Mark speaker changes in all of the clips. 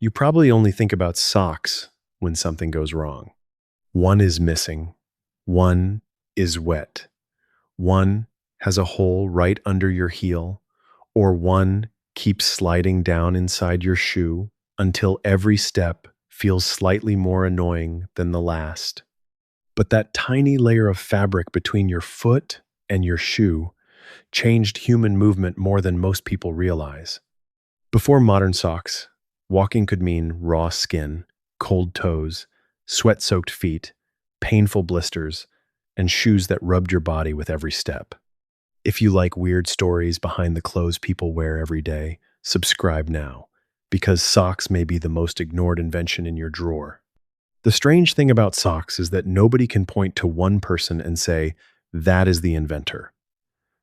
Speaker 1: You probably only think about socks when something goes wrong. One is missing. One is wet. One has a hole right under your heel, or one keeps sliding down inside your shoe until every step feels slightly more annoying than the last. But that tiny layer of fabric between your foot and your shoe changed human movement more than most people realize. Before modern socks, walking could mean raw skin, cold toes, sweat-soaked feet, painful blisters, and shoes that rubbed your body with every step. If you like weird stories behind the clothes people wear every day, subscribe now, because socks may be the most ignored invention in your drawer. The strange thing about socks is that nobody can point to one person and say, that is the inventor.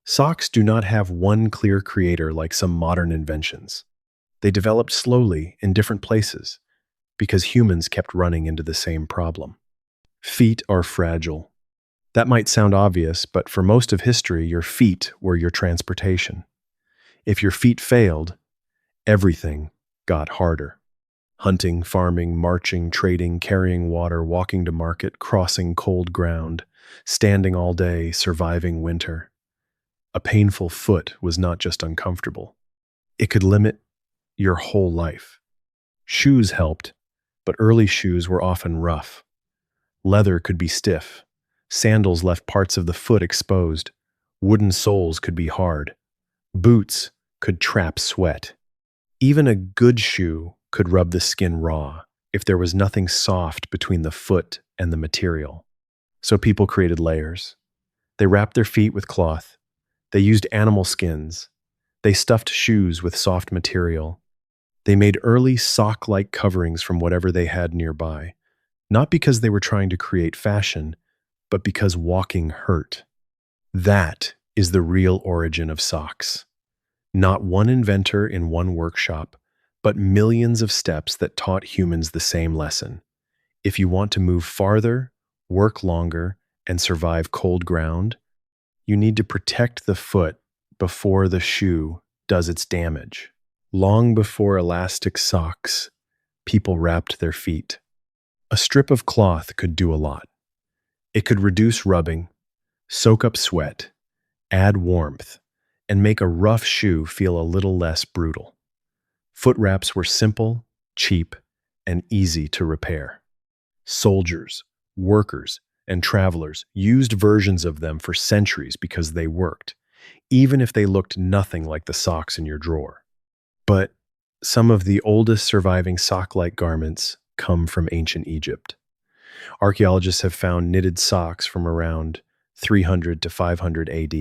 Speaker 1: Socks do not have one clear creator like some modern inventions. They developed slowly in different places because humans kept running into the same problem. Feet are fragile. That might sound obvious, but for most of history, your feet were your transportation. If your feet failed, everything got harder. Hunting, farming, marching, trading, carrying water, walking to market, crossing cold ground, standing all day, surviving winter. A painful foot was not just uncomfortable. It could limit your whole life. Shoes helped, but early shoes were often rough. Leather could be stiff. Sandals left parts of the foot exposed. Wooden soles could be hard. Boots could trap sweat. Even a good shoe could rub the skin raw if there was nothing soft between the foot and the material. So people created layers. They wrapped their feet with cloth. They used animal skins. They stuffed shoes with soft material. They made early sock-like coverings from whatever they had nearby, not because they were trying to create fashion, but because walking hurt. That is the real origin of socks. Not one inventor in one workshop, but millions of steps that taught humans the same lesson. If you want to move farther, work longer, and survive cold ground, you need to protect the foot before the shoe does its damage. Long before elastic socks, people wrapped their feet. A strip of cloth could do a lot. It could reduce rubbing, soak up sweat, add warmth, and make a rough shoe feel a little less brutal. Foot wraps were simple, cheap, and easy to repair. Soldiers, workers, and travelers used versions of them for centuries because they worked, even if they looked nothing like the socks in your drawer. But some of the oldest surviving sock-like garments come from ancient Egypt. Archaeologists have found knitted socks from around 300 to 500 AD,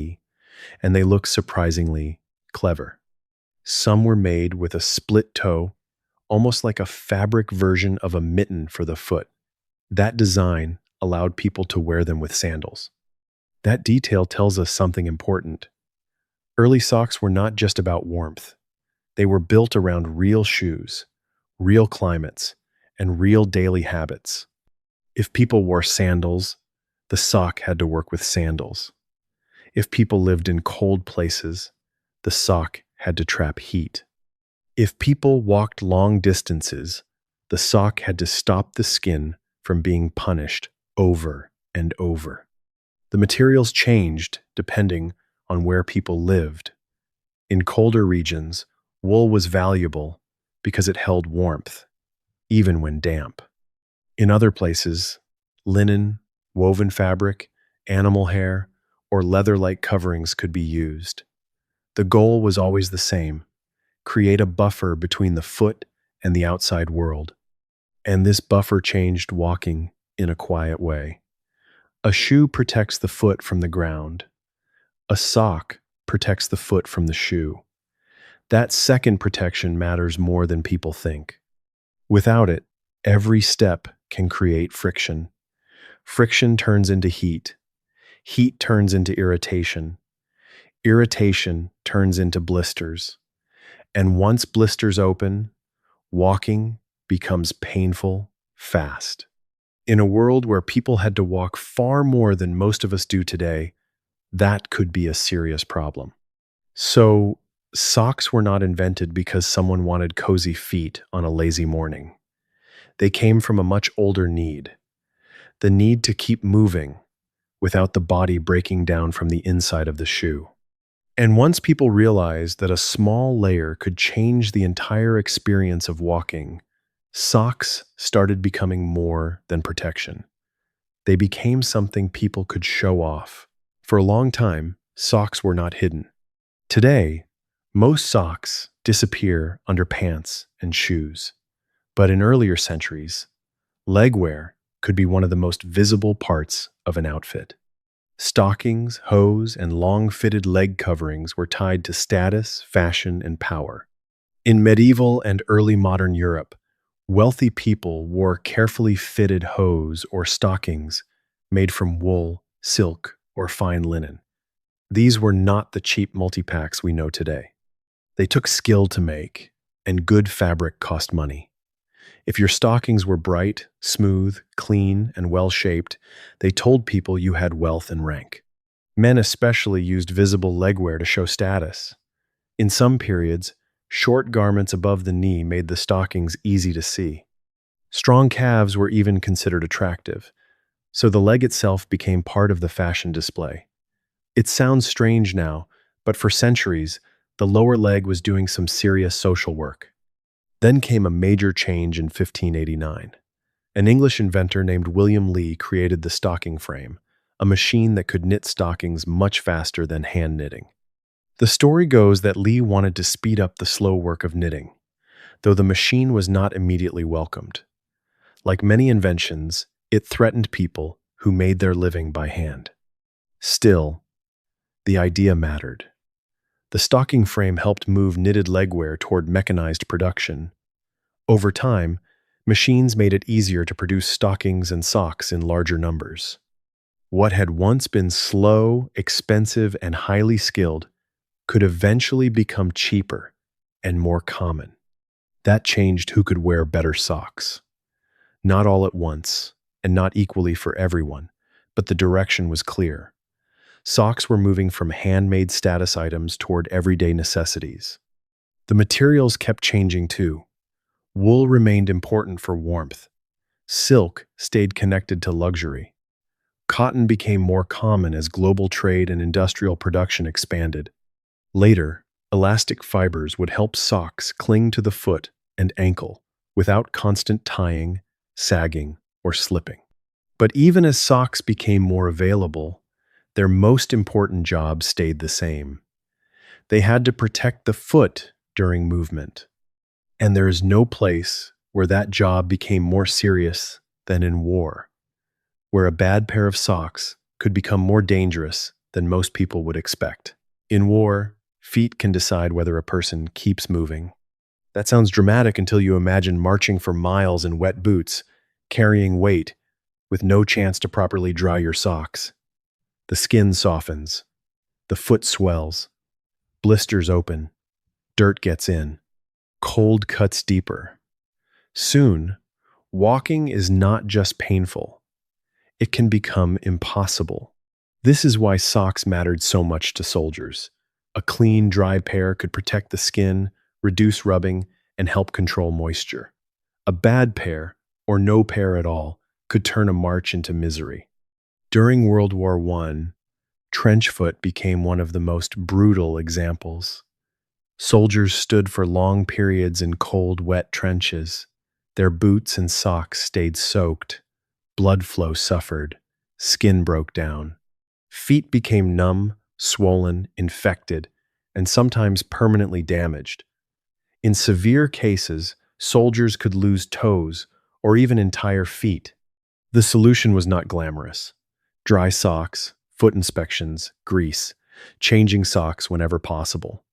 Speaker 1: and they look surprisingly clever. Some were made with a split toe, almost like a fabric version of a mitten for the foot. That design allowed people to wear them with sandals. That detail tells us something important. Early socks were not just about warmth. They were built around real shoes, real climates, and real daily habits. If people wore sandals, the sock had to work with sandals. If people lived in cold places, the sock had to trap heat. If people walked long distances, the sock had to stop the skin from being punished over and over. The materials changed depending on where people lived. In colder regions, wool was valuable because it held warmth, even when damp. In other places, linen, woven fabric, animal hair, or leather-like coverings could be used. The goal was always the same: create a buffer between the foot and the outside world. And this buffer changed walking in a quiet way. A shoe protects the foot from the ground. A sock protects the foot from the shoe. That second protection matters more than people think. Without it, every step can create friction. Friction turns into heat. Heat turns into irritation. Irritation turns into blisters. And once blisters open, walking becomes painful fast. In a world where people had to walk far more than most of us do today, that could be a serious problem. So, Socks were not invented because someone wanted cozy feet on a lazy morning. They came from a much older need, the need to keep moving without the body breaking down from the inside of the shoe. And once people realized that a small layer could change the entire experience of walking, socks started becoming more than protection. They became something people could show off. For a long time, socks were not hidden. Today, most socks disappear under pants and shoes. But in earlier centuries, leg wear could be one of the most visible parts of an outfit. Stockings, hose, and long-fitted leg coverings were tied to status, fashion, and power. In medieval and early modern Europe, wealthy people wore carefully fitted hose or stockings made from wool, silk, or fine linen. These were not the cheap multi-packs we know today. They took skill to make, and good fabric cost money. If your stockings were bright, smooth, clean, and well-shaped, they told people you had wealth and rank. Men especially used visible legwear to show status. In some periods, short garments above the knee made the stockings easy to see. Strong calves were even considered attractive, so the leg itself became part of the fashion display. It sounds strange now, but for centuries, the lower leg was doing some serious social work. Then came a major change in 1589. An English inventor named William Lee created the stocking frame, a machine that could knit stockings much faster than hand knitting. The story goes that Lee wanted to speed up the slow work of knitting, though the machine was not immediately welcomed. Like many inventions, it threatened people who made their living by hand. Still, the idea mattered. The stocking frame helped move knitted legwear toward mechanized production. Over time, machines made it easier to produce stockings and socks in larger numbers. What had once been slow, expensive, and highly skilled could eventually become cheaper and more common. That changed who could wear better socks. Not all at once, and not equally for everyone, but the direction was clear. Socks were moving from handmade status items toward everyday necessities. The materials kept changing too. Wool remained important for warmth. Silk stayed connected to luxury. Cotton became more common as global trade and industrial production expanded. Later, elastic fibers would help socks cling to the foot and ankle without constant tying, sagging, or slipping. But even as socks became more available, their most important job stayed the same. They had to protect the foot during movement. And there is no place where that job became more serious than in war, where a bad pair of socks could become more dangerous than most people would expect. In war, feet can decide whether a person keeps moving. That sounds dramatic until you imagine marching for miles in wet boots, carrying weight, with no chance to properly dry your socks. The skin softens, the foot swells, blisters open, dirt gets in, cold cuts deeper. Soon, walking is not just painful, it can become impossible. This is why socks mattered so much to soldiers. A clean, dry pair could protect the skin, reduce rubbing, and help control moisture. A bad pair, or no pair at all, could turn a march into misery. During World War I, trench foot became one of the most brutal examples. Soldiers stood for long periods in cold, wet trenches. Their boots and socks stayed soaked. Blood flow suffered. Skin broke down. Feet became numb, swollen, infected, and sometimes permanently damaged. In severe cases, soldiers could lose toes or even entire feet. The solution was not glamorous. Dry socks, foot inspections, grease, changing socks whenever possible.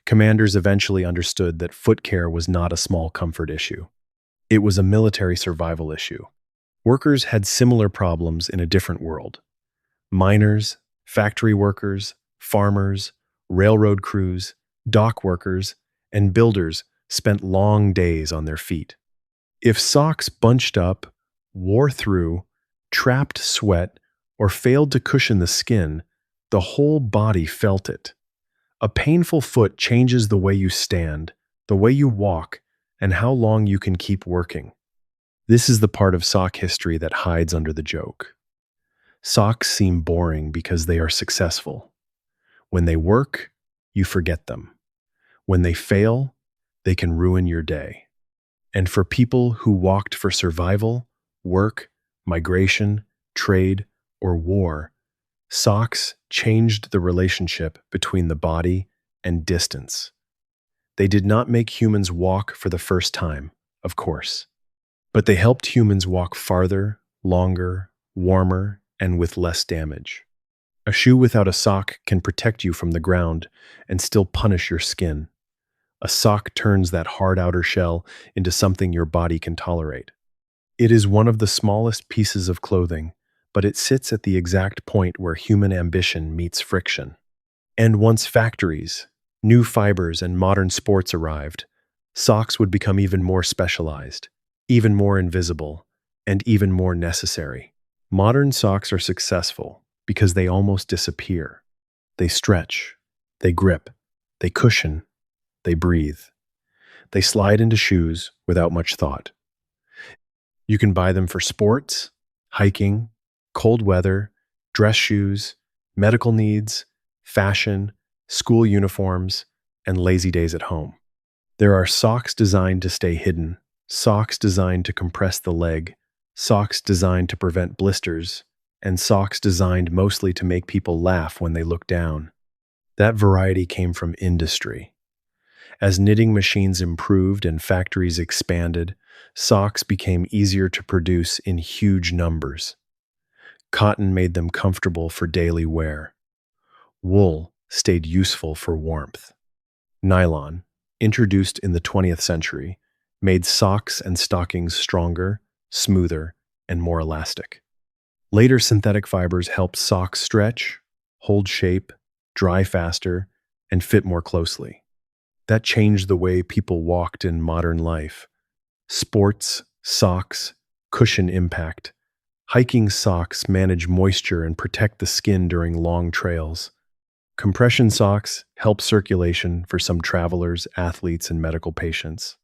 Speaker 1: Commanders eventually understood that foot care was not a small comfort issue. It was a military survival issue. Workers had similar problems in a different world. Miners, factory workers, farmers, railroad crews, dock workers, and builders spent long days on their feet. If socks bunched up, wore through, trapped sweat, or failed to cushion the skin, the whole body felt it. A painful foot changes the way you stand, the way you walk, and how long you can keep working. This is the part of sock history that hides under the joke. Socks seem boring because they are successful. When they work, you forget them. When they fail, they can ruin your day. And for people who walked for survival, work, migration, trade, or war, socks changed the relationship between the body and distance. They did not make humans walk for the first time, of course, but they helped humans walk farther, longer, warmer, and with less damage. A shoe without a sock can protect you from the ground and still punish your skin. A sock turns that hard outer shell into something your body can tolerate. It is one of the smallest pieces of clothing, but it sits at the exact point where human ambition meets friction. And once factories, new fibers, and modern sports arrived, socks would become even more specialized, even more invisible, and even more necessary. Modern socks are successful because they almost disappear. They stretch, they grip, they cushion, they breathe. They slide into shoes without much thought. You can buy them for sports, hiking, cold weather, dress shoes, medical needs, fashion, school uniforms, and lazy days at home. There are socks designed to stay hidden, socks designed to compress the leg, socks designed to prevent blisters, and socks designed mostly to make people laugh when they look down. That variety came from industry. As knitting machines improved and factories expanded, socks became easier to produce in huge numbers. Cotton made them comfortable for daily wear. Wool stayed useful for warmth. Nylon, introduced in the 20th century, made socks and stockings stronger, smoother, and more elastic. Later synthetic fibers helped socks stretch, hold shape, dry faster, and fit more closely. That changed the way people walked in modern life. Sports, socks, cushion impact. Hiking socks manage moisture and protect the skin during long trails. Compression socks help circulation for some travelers, athletes, and medical patients.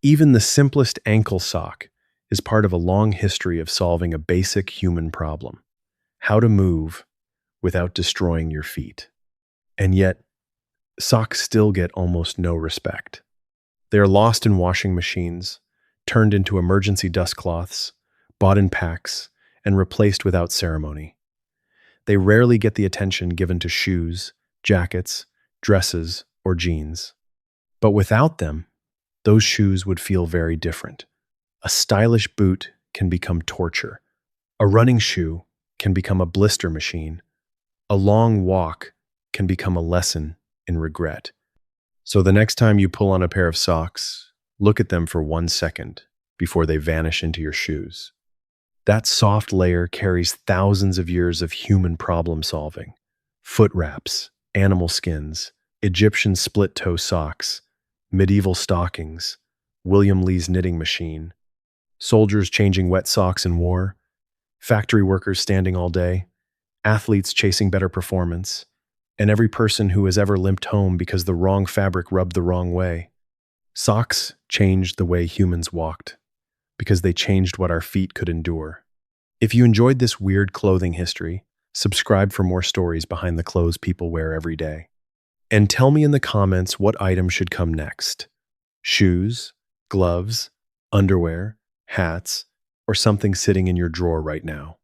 Speaker 1: Even the simplest ankle sock is part of a long history of solving a basic human problem: how to move without destroying your feet. And yet, socks still get almost no respect. They are lost in washing machines, turned into emergency dust cloths, bought in packs, and replaced without ceremony. They rarely get the attention given to shoes, jackets, dresses, or jeans. But without them, those shoes would feel very different. A stylish boot can become torture. A running shoe can become a blister machine. A long walk can become a lesson in regret. So the next time you pull on a pair of socks, look at them for 1 second before they vanish into your shoes. That soft layer carries thousands of years of human problem solving. Foot wraps, animal skins, Egyptian split-toe socks, medieval stockings, William Lee's knitting machine, soldiers changing wet socks in war, factory workers standing all day, athletes chasing better performance, and every person who has ever limped home because the wrong fabric rubbed the wrong way. Socks changed the way humans walked, because they changed what our feet could endure. If you enjoyed this weird clothing history, subscribe for more stories behind the clothes people wear every day. And tell me in the comments what item should come next: shoes, gloves, underwear, hats, or something sitting in your drawer right now.